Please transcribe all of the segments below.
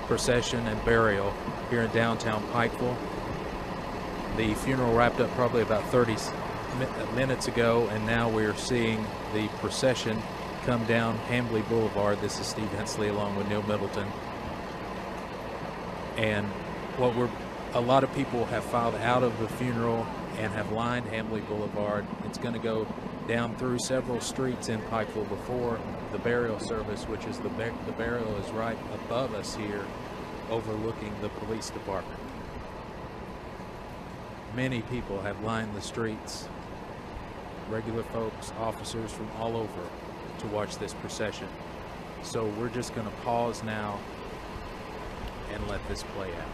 procession and burial here in downtown Pikeville. The funeral wrapped up probably about 30 minutes ago, and now we're seeing the procession come down Hambly Boulevard. This is Steve Hensley along with Neil Middleton. And a lot of people have filed out of the funeral and have lined Hambly Boulevard. It's going to go down through several streets in Pikeville before the burial service, which is the burial is right above us here, overlooking the police department. Many people have lined the streets, regular folks, officers from all over, to watch this procession. So we're just going to pause now and let this play out.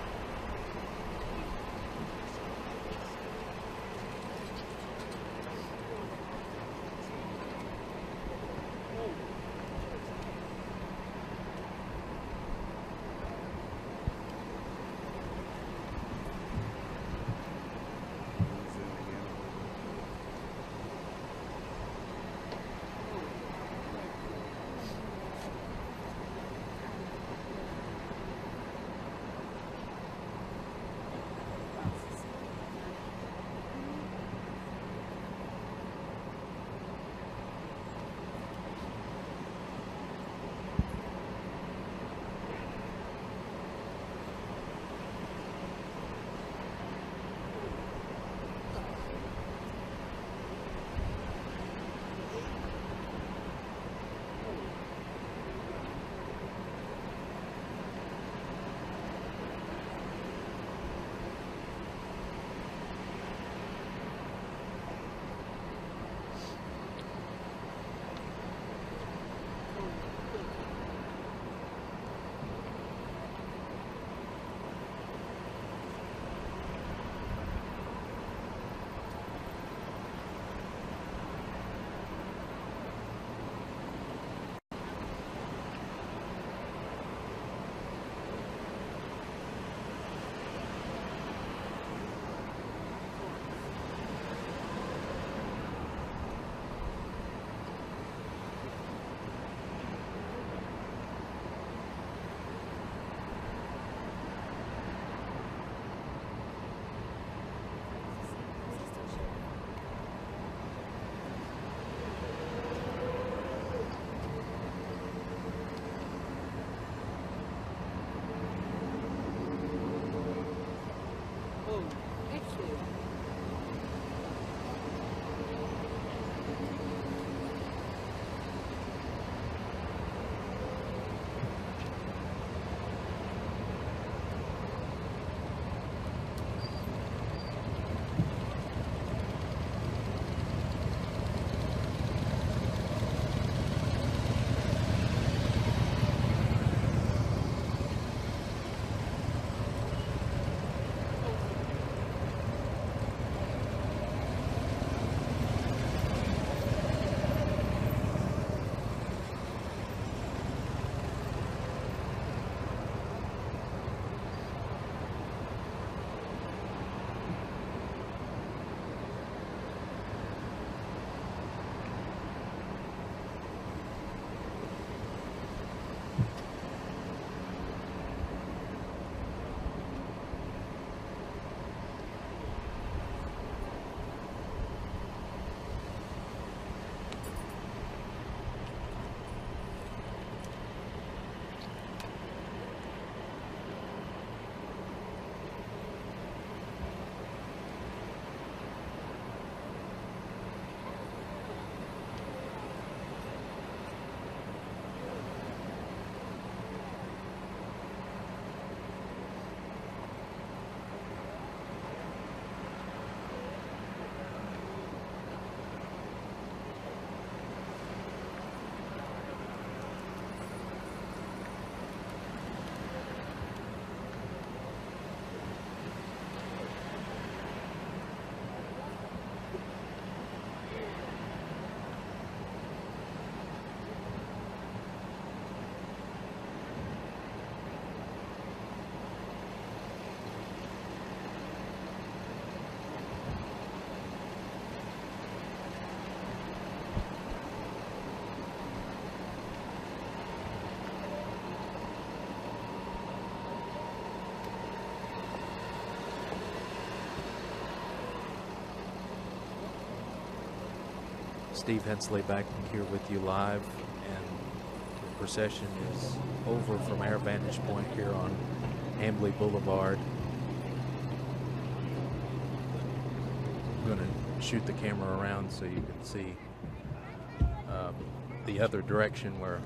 Steve Hensley back here with you live, and the procession is over from our vantage point here on Hambly Boulevard. I'm going to shoot the camera around so you can see the other direction, where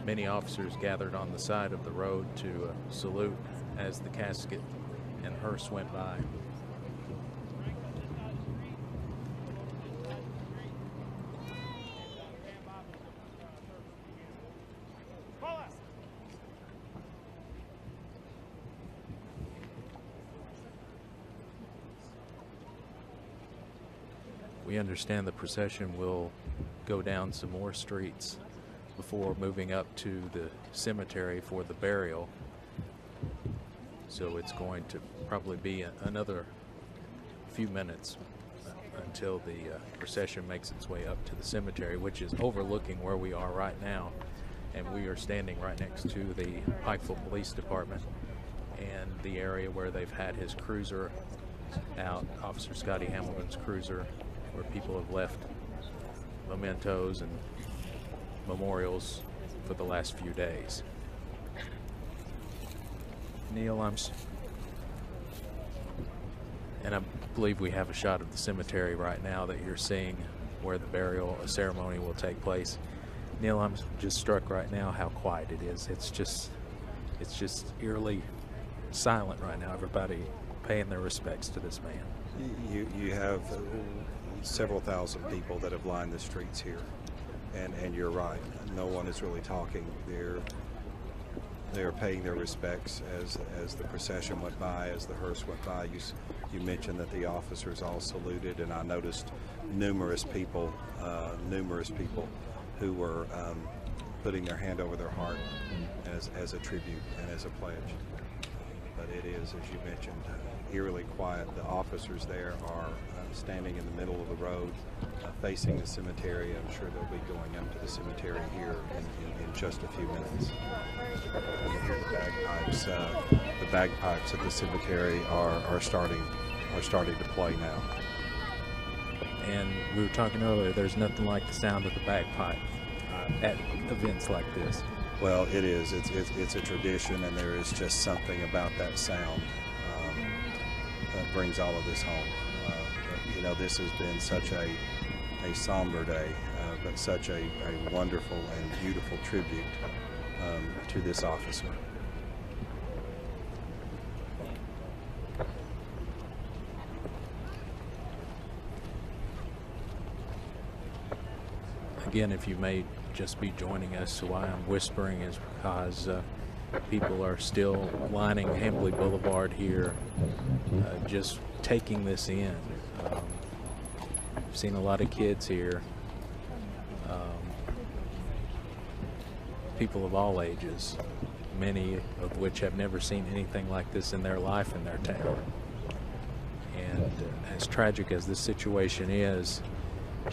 many officers gathered on the side of the road to salute as the casket and hearse went by. We understand the procession will go down some more streets before moving up to the cemetery for the burial. So it's going to probably be another few minutes until the procession makes its way up to the cemetery, which is overlooking where we are right now. And we are standing right next to the Pikeville Police Department and the area where they've had his cruiser out, Officer Scotty Hamilton's cruiser, where people have left mementos and memorials for the last few days. Neil, and I believe we have a shot of the cemetery right now that you're seeing, where the burial ceremony will take place. Neil, I'm just struck right now how quiet it is. It's just eerily silent right now. Everybody paying their respects to this man. You have several thousand people that have lined the streets here, and you're right. No one is really talking. They're paying their respects as the procession went by, as the hearse went by. You mentioned that the officers all saluted, and I noticed numerous people who were putting their hand over their heart as a tribute and as a pledge. But it is, as you mentioned, eerily quiet. The officers there are standing in the middle of the road, facing the cemetery. I'm sure they'll be going up to the cemetery here in just a few minutes. And you hear the bagpipes at the cemetery are starting to play now. And we were talking earlier, there's nothing like the sound of the bagpipe at events like this. Well, it is. It's a tradition, and there is just something about that sound that brings all of this home. This has been such a somber day, but such a wonderful and beautiful tribute to this officer. Again, if you may just be joining us, why I'm whispering is because people are still lining Hambly Boulevard here, just taking this in. I've seen a lot of kids here, people of all ages, many of which have never seen anything like this in their life in their town. And as tragic as this situation is,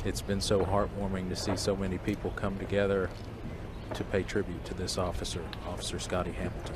it's been so heartwarming to see so many people come together to pay tribute to this officer, Officer Scotty Hamilton.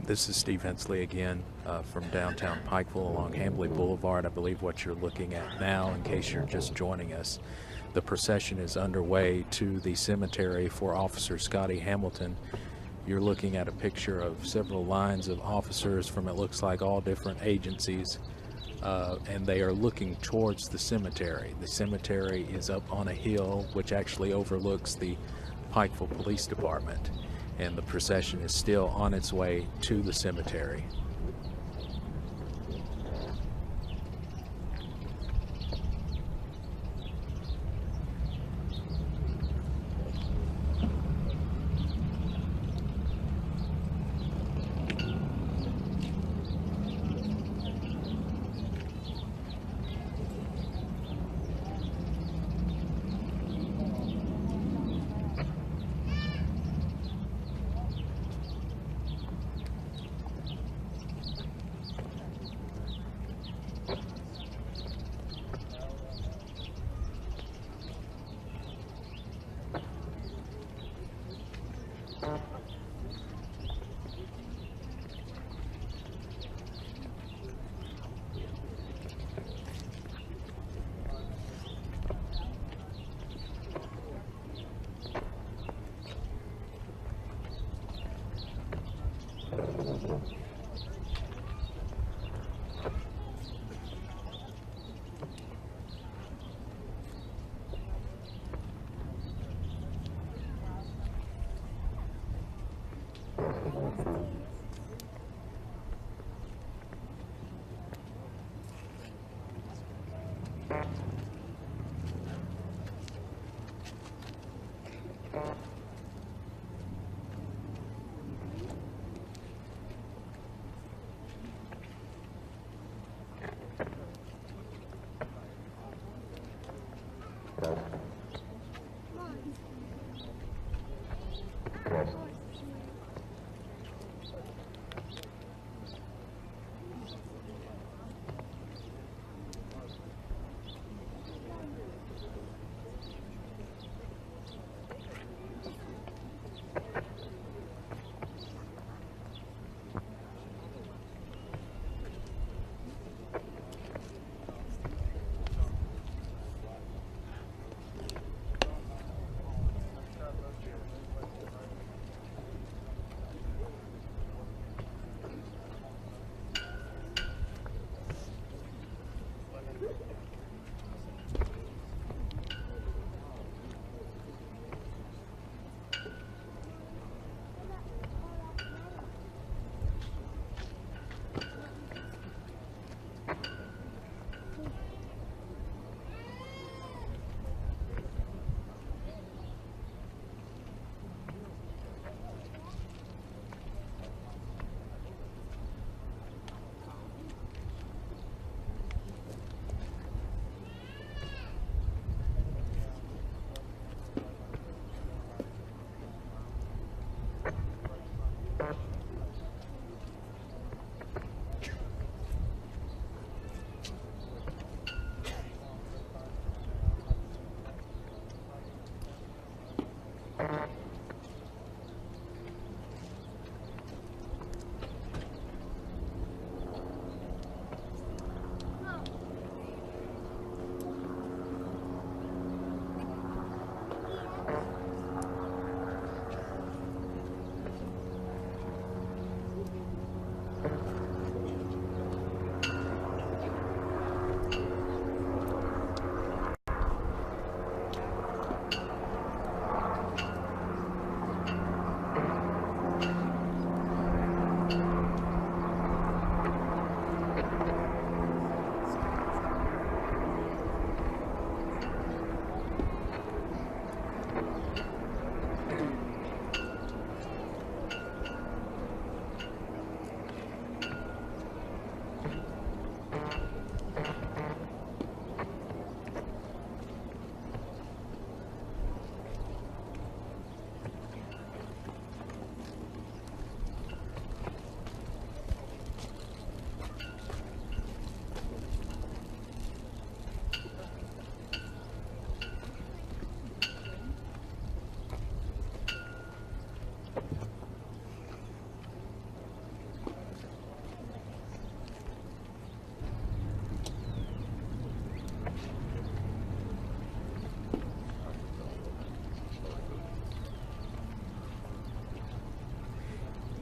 This is Steve Hensley again from downtown Pikeville along Hambley Boulevard. I believe what you're looking at now, in case you're just joining us, the procession is underway to the cemetery for Officer Scotty Hamilton. You're looking at a picture of several lines of officers from, it looks like, all different agencies, and they are looking towards the cemetery. The cemetery is up on a hill which actually overlooks the Pikeville Police Department, and the procession is still on its way to the cemetery.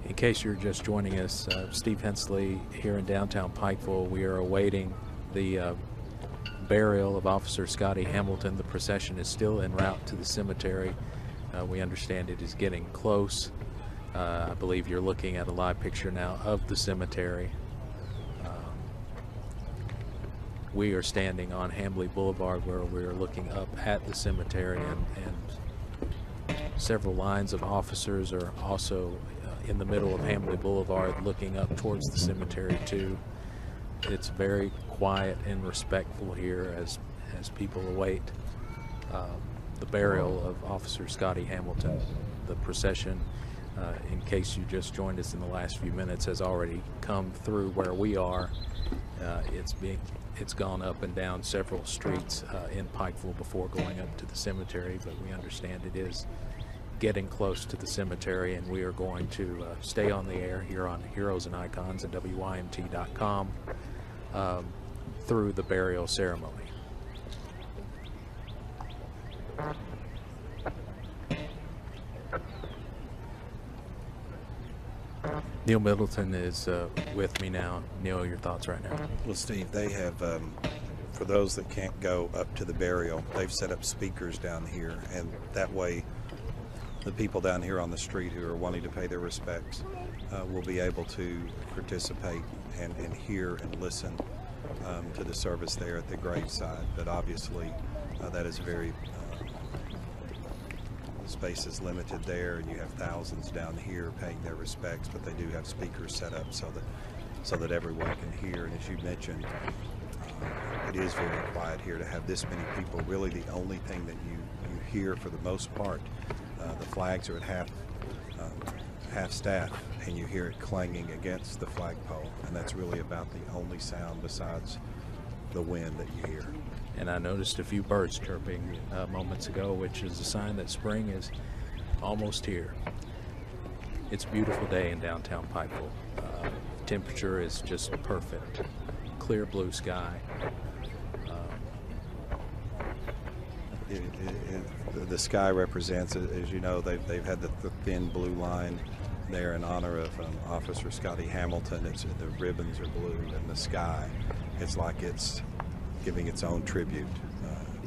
In case you're just joining us, Steve Hensley here in downtown Pikeville. We are awaiting the burial of Officer Scotty Hamilton. The procession is still en route to the cemetery. We understand it is getting close. I believe you're looking at a live picture now of the cemetery. We are standing on Hamley Boulevard where we're looking up at the cemetery, and several lines of officers are also in the middle of Hamley Boulevard looking up towards the cemetery too. It's very quiet and respectful here as people await the burial of Officer Scotty Hamilton. The procession, in case you just joined us in the last few minutes, has already come through where we are. It's gone up and down several streets in Pikeville before going up to the cemetery, but we understand it is getting close to the cemetery, and we are going to stay on the air here on Heroes and Icons and WYMT.com through the burial ceremony. Neil Middleton is with me now. Neil, your thoughts right now? Well, Steve, they have, for those that can't go up to the burial, they've set up speakers down here, and that way the people down here on the street who are wanting to pay their respects will be able to participate and hear and listen to the service there at the graveside. But obviously that is very space is limited there, and you have thousands down here paying their respects, but they do have speakers set up so that everyone can hear. And as you mentioned, it is very quiet here to have this many people. Really the only thing that you hear for the most part, the flags are at half staff, and you hear it clanging against the flagpole, and that's really about the only sound besides the wind that you hear. And I noticed a few birds chirping moments ago, which is a sign that spring is almost here. It's a beautiful day in downtown Pikeville. Temperature is just perfect. Clear blue sky. The sky represents, as you know, they've had the thin blue line there in honor of Officer Scotty Hamilton. The ribbons are blue, and the sky, it's like it's giving its own tribute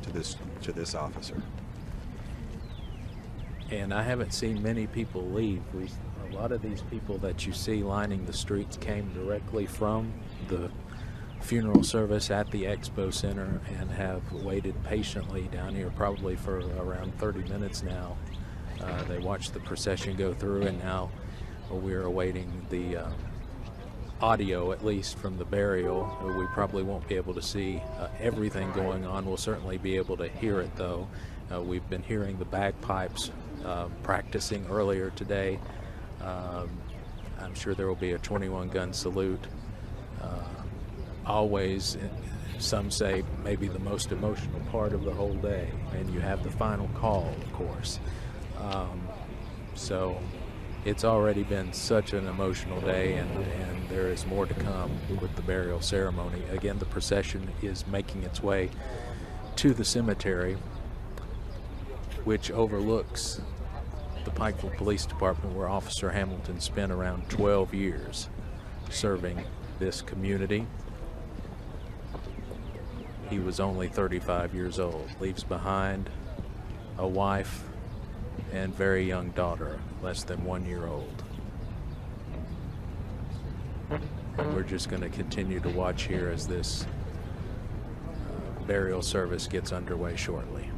to this officer. And I haven't seen many people leave. A lot of these people that you see lining the streets came directly from the funeral service at the Expo Center and have waited patiently down here probably for around 30 minutes now. They watched the procession go through, and now we're awaiting the audio, at least from the burial. We probably won't be able to see everything going on. We'll certainly be able to hear it, though. We've been hearing the bagpipes practicing earlier today. I'm sure there will be a 21-gun salute. Always, some say, maybe the most emotional part of the whole day. And you have the final call, of course. So it's already been such an emotional day, and there is more to come with the burial ceremony. Again, the procession is making its way to the cemetery, which overlooks the Pikeville Police Department, where Officer Hamilton spent around 12 years serving this community. He was only 35 years old, leaves behind a wife and very young daughter, less than 1 year old. And we're just going to continue to watch here as this burial service gets underway shortly.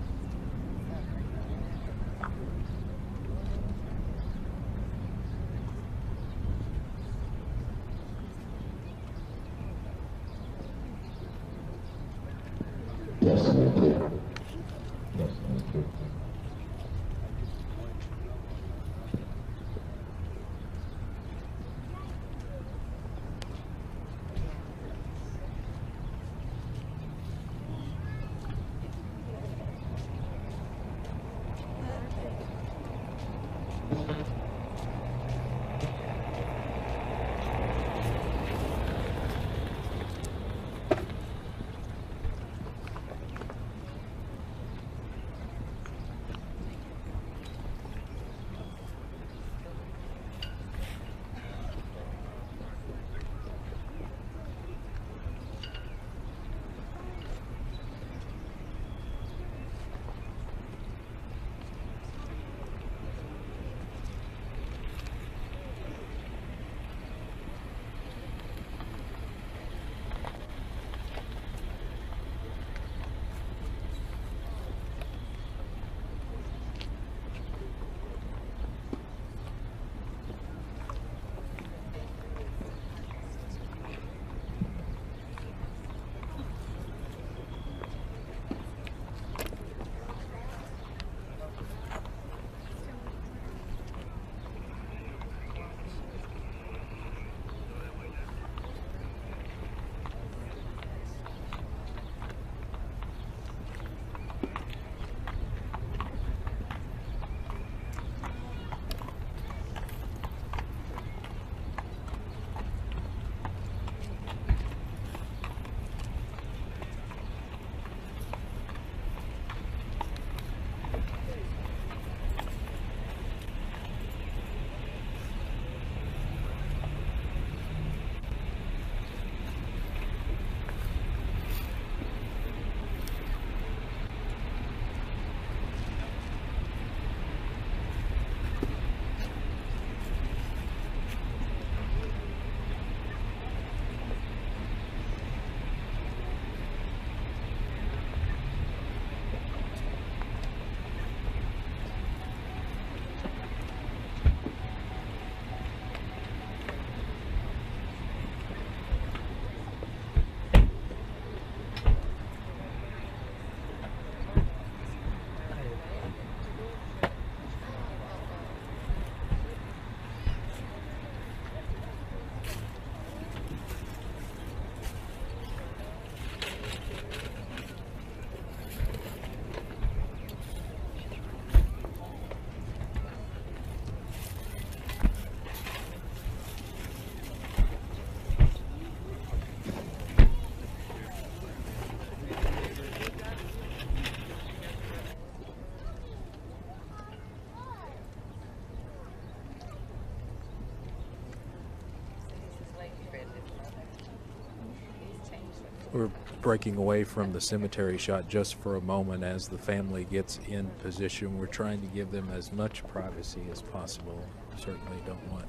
We're breaking away from the cemetery shot just for a moment as the family gets in position. We're trying to give them as much privacy as possible. Certainly don't want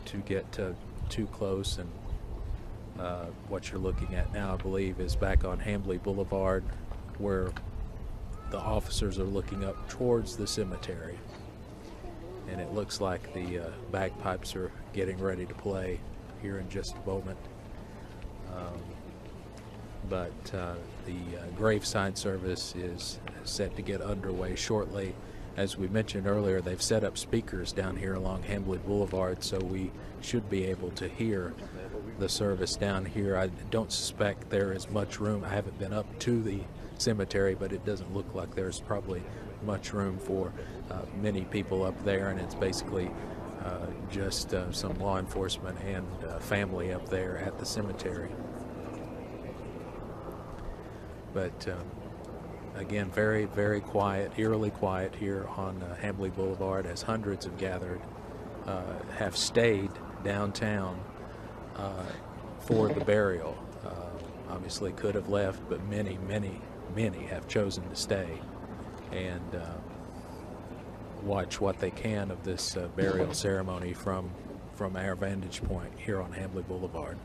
to get too close. And what you're looking at now, I believe, is back on Hambly Boulevard, where the officers are looking up towards the cemetery. And it looks like the bagpipes are getting ready to play here in just a moment. But the graveside service is set to get underway shortly. As we mentioned earlier, they've set up speakers down here along Hambly Boulevard, so we should be able to hear the service down here. I don't suspect there is much room. I haven't been up to the cemetery, but it doesn't look like there's probably much room for many people up there, and it's basically just some law enforcement and family up there at the cemetery. But again, very, very quiet, eerily quiet here on Hambly Boulevard, as hundreds have gathered, have stayed downtown for the burial. Obviously could have left, but many, many, many have chosen to stay and watch what they can of this burial ceremony from our vantage point here on Hambly Boulevard.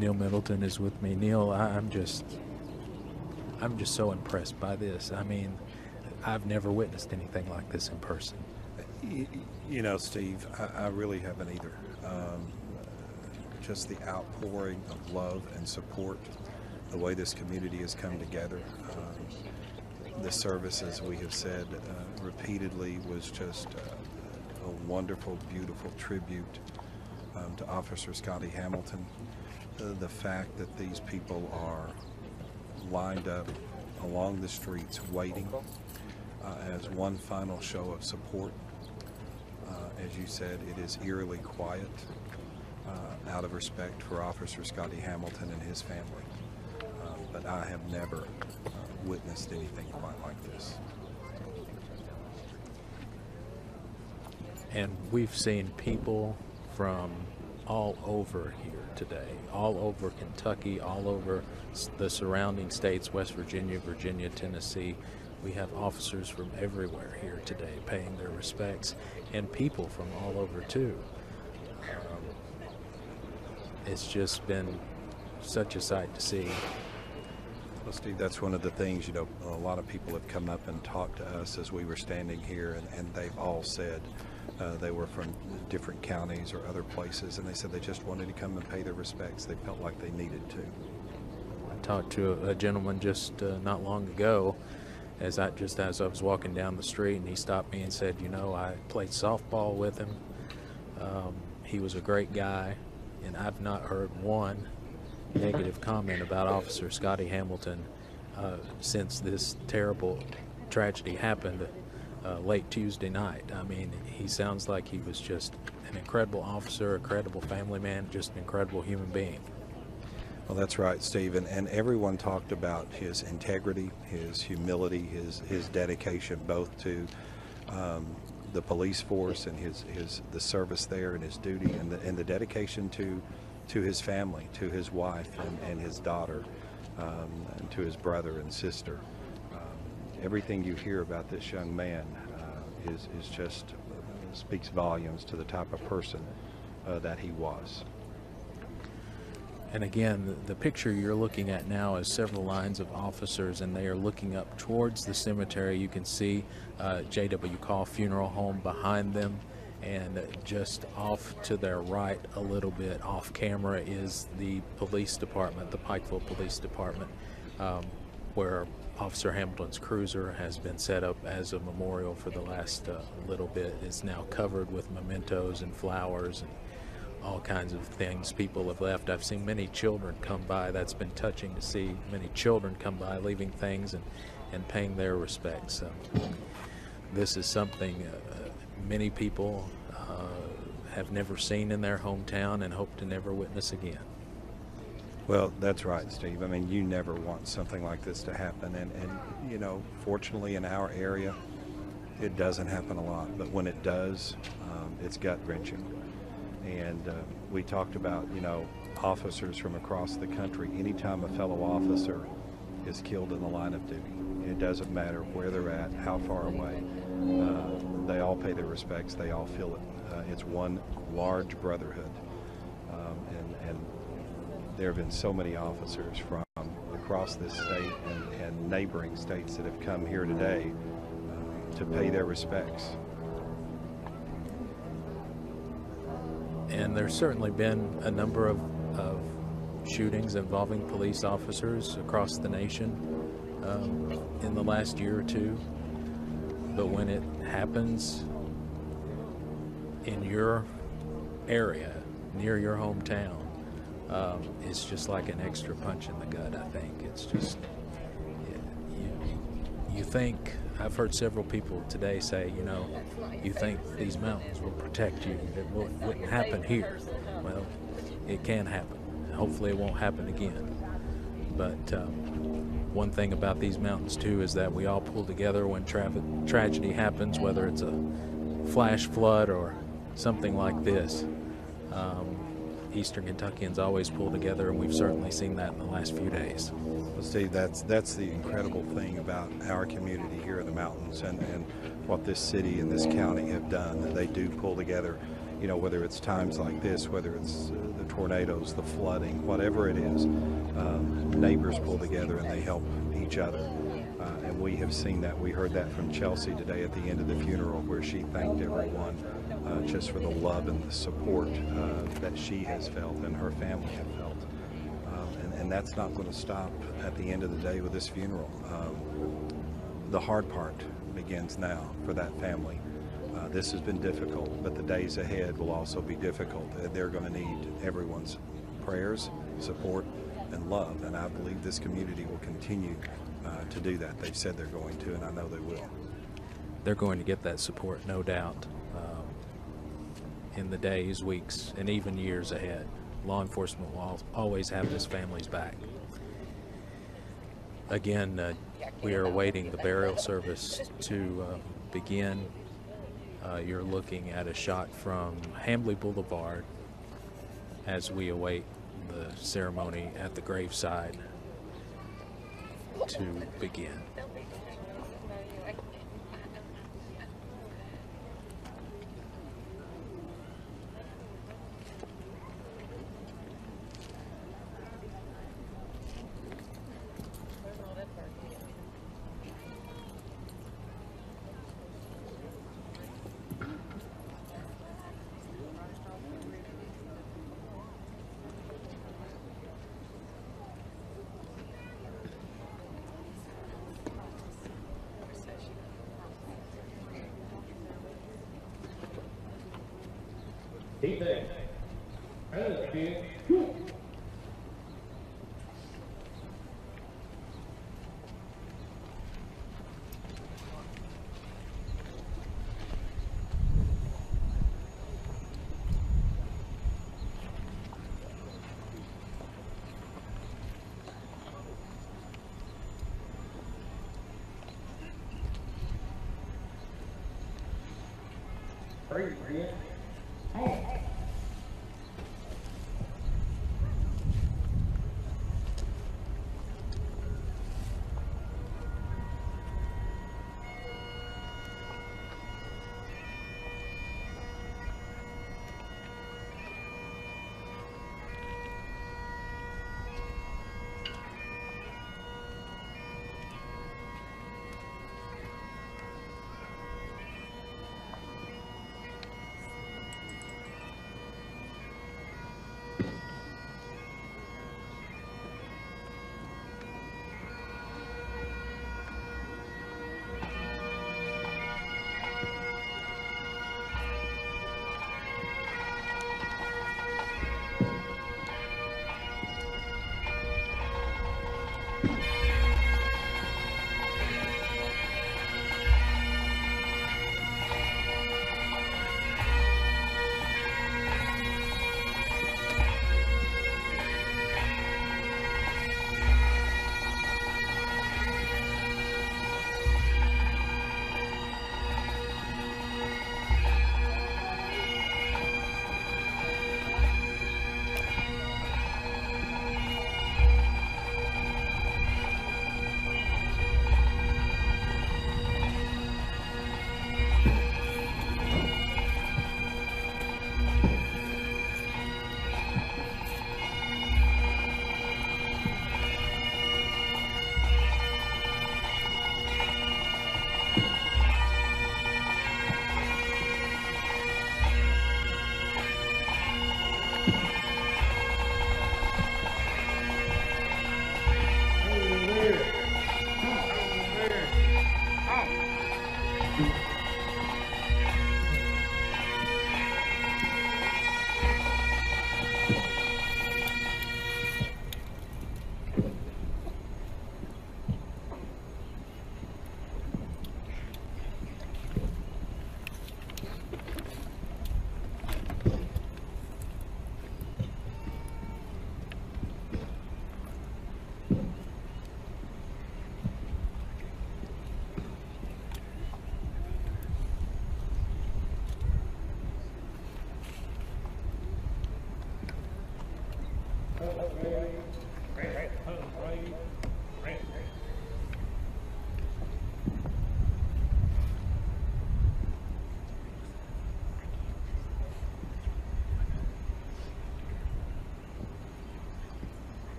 Neil Middleton is with me. Neil, I'm just so impressed by this. I mean, I've never witnessed anything like this in person. You know, Steve, I really haven't either. Just the outpouring of love and support, the way this community has come together. The service, as we have said repeatedly, was just a wonderful, beautiful tribute to Officer Scotty Hamilton. The fact that these people are lined up along the streets waiting as one final show of support. As you said, it is eerily quiet out of respect for Officer Scotty Hamilton and his family. But I have never witnessed anything quite like this. And we've seen people from all over here today, all over Kentucky, all over the surrounding states, West Virginia, Virginia, Tennessee. We have officers from everywhere here today paying their respects, and people from all over too. It's just been such a sight to see. Well, Steve, that's one of the things, you know, a lot of people have come up and talked to us as we were standing here, and they've all said they were from different counties or other places, and they said they just wanted to come and pay their respects. They felt like they needed to. I talked to a gentleman just not long ago as I was walking down the street, and he stopped me and said, you know, I played softball with him. He was a great guy, and I've not heard one negative comment about Officer Scotty Hamilton since this terrible tragedy happened late Tuesday night. I mean, he sounds like he was just an incredible officer, a credible family man, just an incredible human being. Well, that's right, Steve, and everyone talked about his integrity, his humility, his dedication both to the police force and the service there and his duty, and the dedication to his family, to his wife and his daughter, and to his brother and sister. Everything you hear about this young man is just speaks volumes to the type of person that he was. And again, the picture you're looking at now is several lines of officers, and they are looking up towards the cemetery. You can see J.W. Call Funeral Home behind them, and just off to their right a little bit off camera is the police department, the Pikeville Police Department, where Officer Hamilton's cruiser has been set up as a memorial for the last little bit. It's now covered with mementos and flowers and all kinds of things people have left. I've seen many children come by. That's been touching to see many children come by leaving things and paying their respects. So this is something many people have never seen in their hometown and hope to never witness again. Well, that's right, Steve. I mean, you never want something like this to happen. And you know, fortunately in our area, it doesn't happen a lot. But when it does, it's gut-wrenching. And we talked about, you know, officers from across the country. Anytime a fellow officer is killed in the line of duty, it doesn't matter where they're at, how far away. They all pay their respects. They all feel it. It's one large brotherhood. And there have been so many officers from across this state and neighboring states that have come here today to pay their respects. And there's certainly been a number of shootings involving police officers across the nation in the last year or two. But when it happens in your area, near your hometown, it's just like an extra punch in the gut, I think. It's just, you think, I've heard several people today say, you know, you think these mountains will protect you. It wouldn't happen here. Well, it can happen. Hopefully it won't happen again. But one thing about these mountains, too, is that we all pull together when tragedy happens, whether it's a flash flood or something like this. Eastern Kentuckians always pull together, and we've certainly seen that in the last few days. Well, Steve, that's the incredible thing about our community here in the mountains and what this city and this county have done. That they do pull together, you know, whether it's times like this, whether it's the tornadoes, the flooding, whatever it is, neighbors pull together and they help each other. And we have seen that. We heard that from Chelsi today at the end of the funeral, where she thanked everyone just for the love and the support that she has felt and her family have felt. And that's not going to stop at the end of the day with this funeral. The hard part begins now for that family. This has been difficult, but the days ahead will also be difficult. They're going to need everyone's prayers, support, and love. And I believe this community will continue to do that. They've said they're going to, and I know they will. They're going to get that support, no doubt, in the days, weeks, and even years ahead. Law enforcement will always have this family's back. Again, we are awaiting the burial service to begin. You're looking at a shot from Hambly Boulevard as we await the ceremony at the graveside to begin. Deep in. That's good. Hurry, Brian. Hey.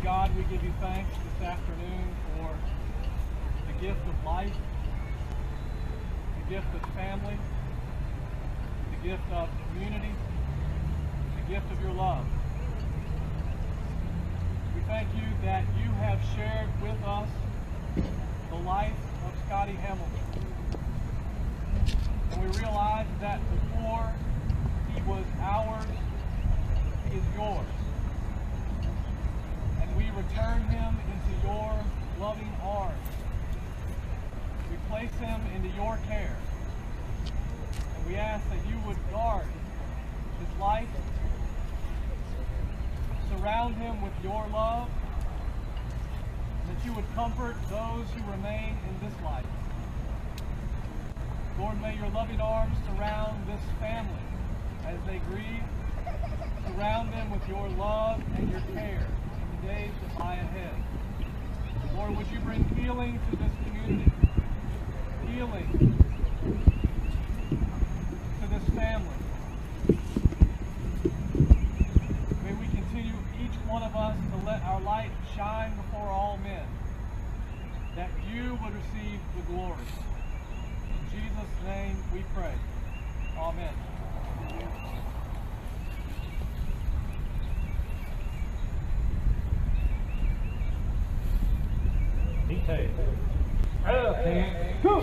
God, we give you thanks this afternoon for the gift of life, the gift of family, the gift of community, the gift of your love. We thank you that you have shared with us the life of Scotty Hamilton. And we realize that before he was ours, he is yours. And we return him into your loving arms. We place him into your care. And we ask that you would guard his life, surround him with your love, and that you would comfort those who remain in this life. Lord, may your loving arms surround this family as they grieve. Surround them with your love and your care in the days that lie ahead. Lord, would you bring healing to this community? Healing to this family. May we continue, each one of us, to let our light shine before all men, that you would receive the glory. In Jesus' name we pray. Amen. Detail. Okay. Go.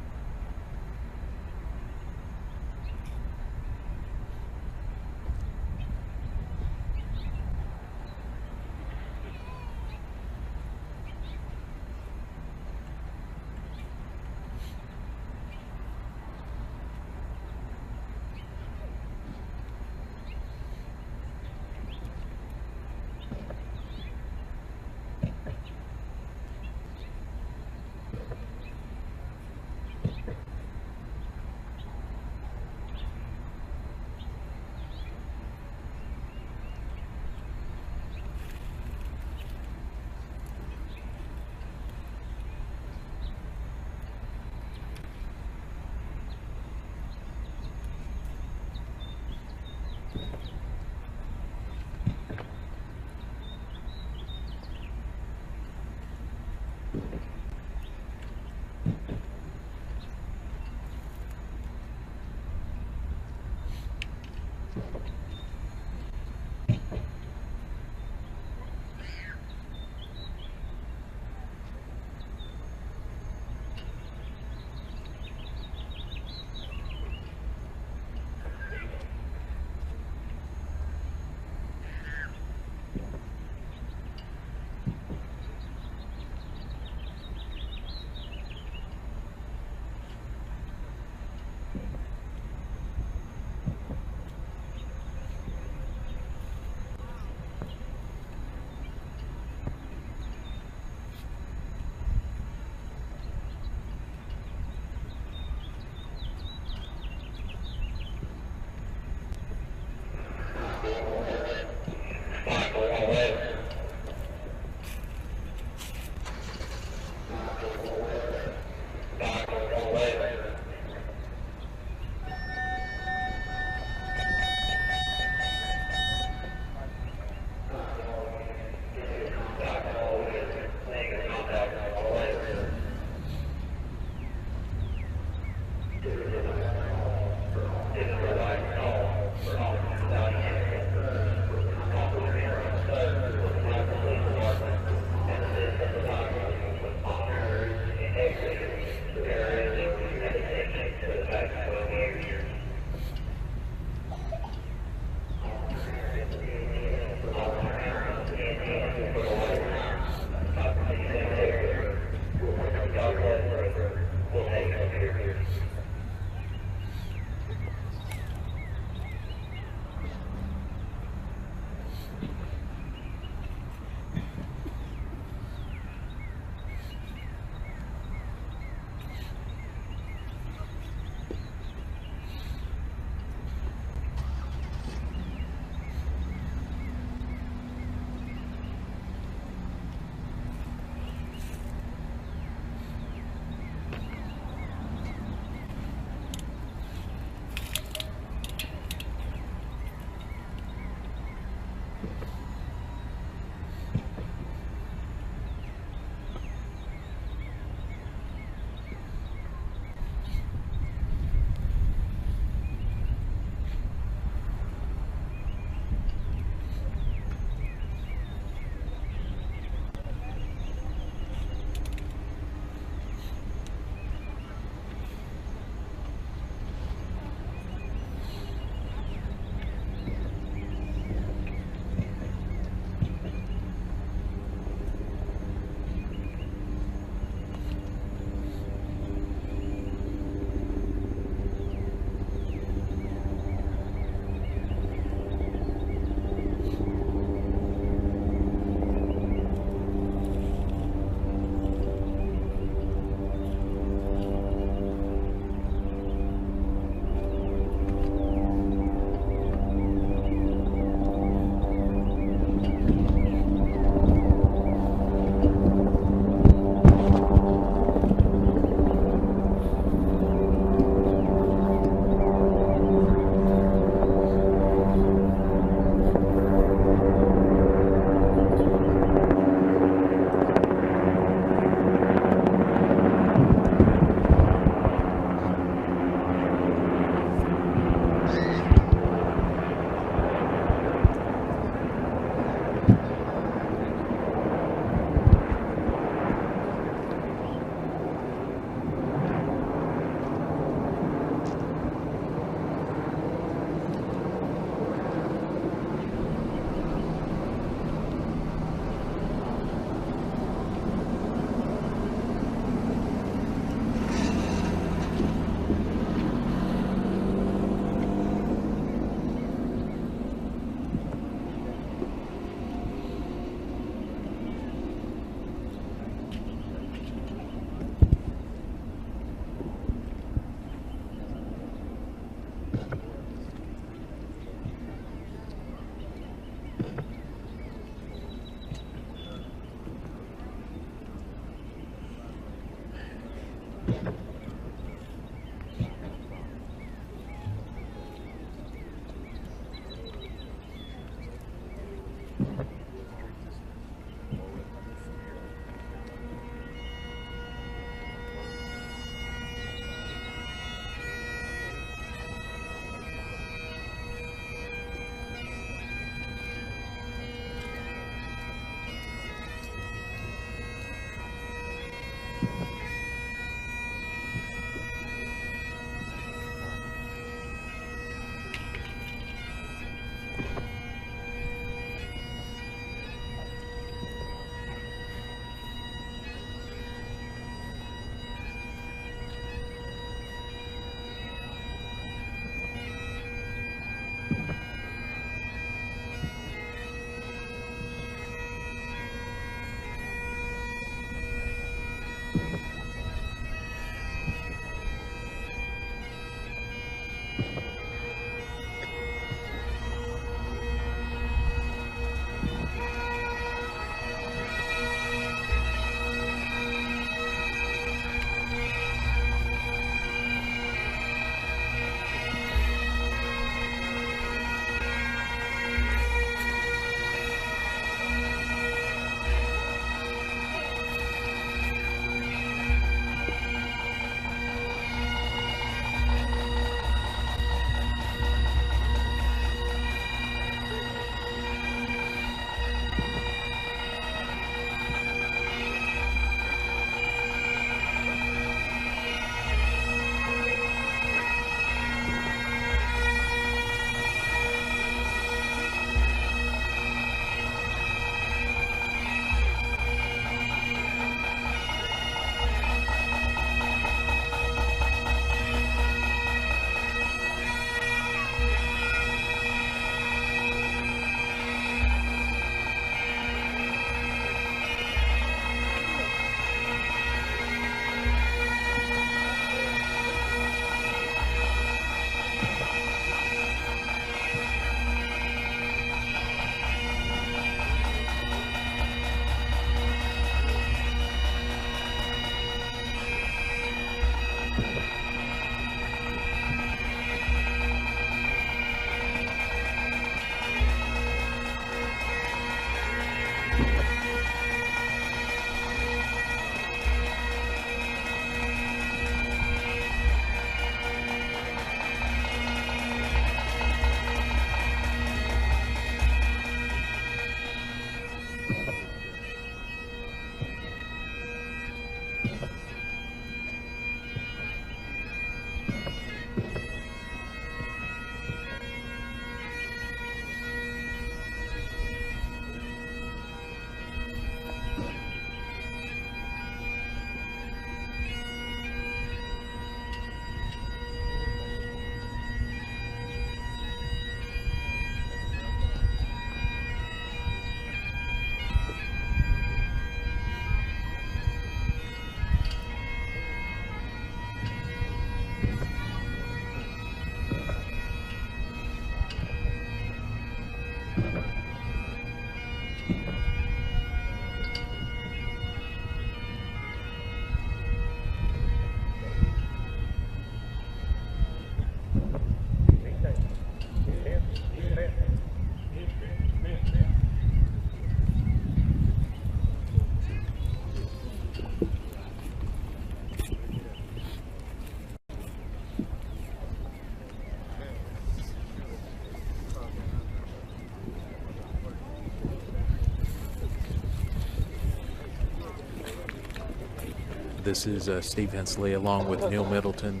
This is Steve Hensley along with Neil Middleton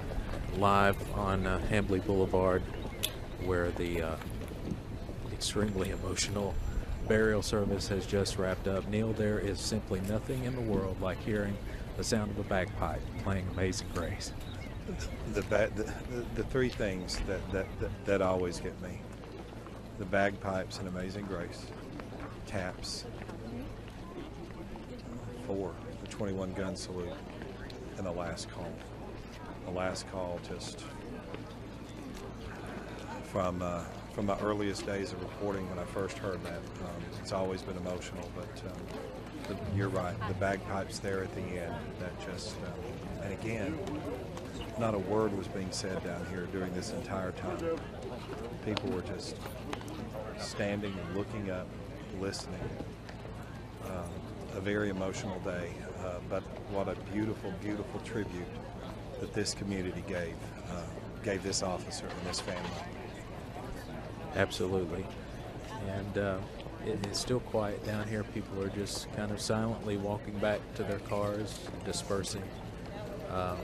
live on Hambly Boulevard, where the extremely emotional burial service has just wrapped up. Neil, there is simply nothing in the world like hearing the sound of a bagpipe playing Amazing Grace. The three things that always get me: the bagpipes in Amazing Grace, taps, 4, the 21 gun salute, and the last call. The last call, just from my earliest days of reporting when I first heard that, it's always been emotional. But you're right, the bagpipes there at the end, that just, and again, not a word was being said down here during this entire time. People were just standing and looking up, listening. A very emotional day, but what a beautiful, beautiful tribute that this community gave this officer and this family. Absolutely. And it is still quiet down here. People are just kind of silently walking back to their cars, dispersing. And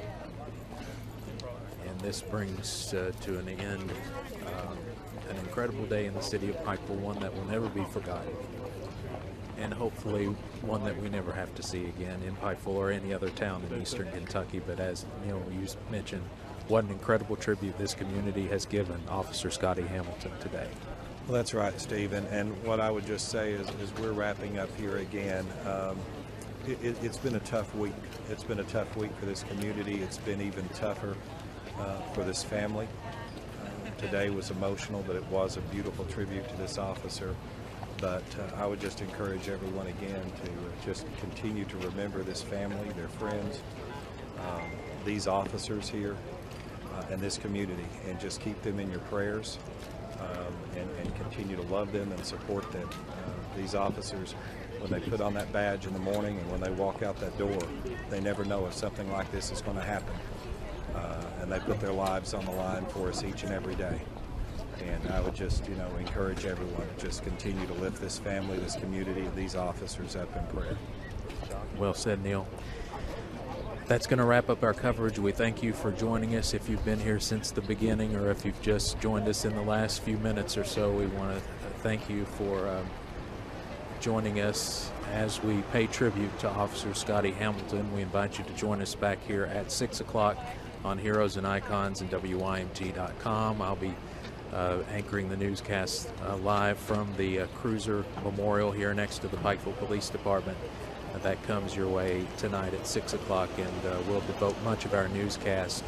this brings to an end an incredible day in the city of Pikeville, one that will never be forgotten. And hopefully one that we never have to see again in Pikeville or any other town in eastern Kentucky. But as Neil, you mentioned, what an incredible tribute this community has given Officer Scotty Hamilton today. Well, that's right, Steve. And what I would just say is we're wrapping up here again. It's been a tough week. It's been a tough week for this community. It's been even tougher for this family. Today was emotional, but it was a beautiful tribute to this officer. But I would just encourage everyone again to just continue to remember this family, their friends, these officers here, and this community, and just keep them in your prayers, and continue to love them and support them. These officers, when they put on that badge in the morning and when they walk out that door, they never know if something like this is going to happen. And they put their lives on the line for us each and every day. And I would just, encourage everyone to just continue to lift this family, this community, these officers up in prayer. Well said, Neil. That's going to wrap up our coverage. We thank you for joining us. If you've been here since the beginning or if you've just joined us in the last few minutes or so, we want to thank you for joining us as we pay tribute to Officer Scotty Hamilton. We invite you to join us back here at 6 o'clock on Heroes and Icons and WYMT.com. I'll be anchoring the newscast live from the Cruiser Memorial here next to the Pikeville Police Department. That comes your way tonight at 6 o'clock, and we'll devote much of our newscast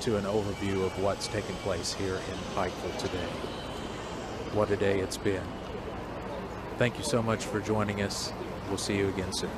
to an overview of what's taking place here in Pikeville today. What a day it's been. Thank you so much for joining us. We'll see you again soon.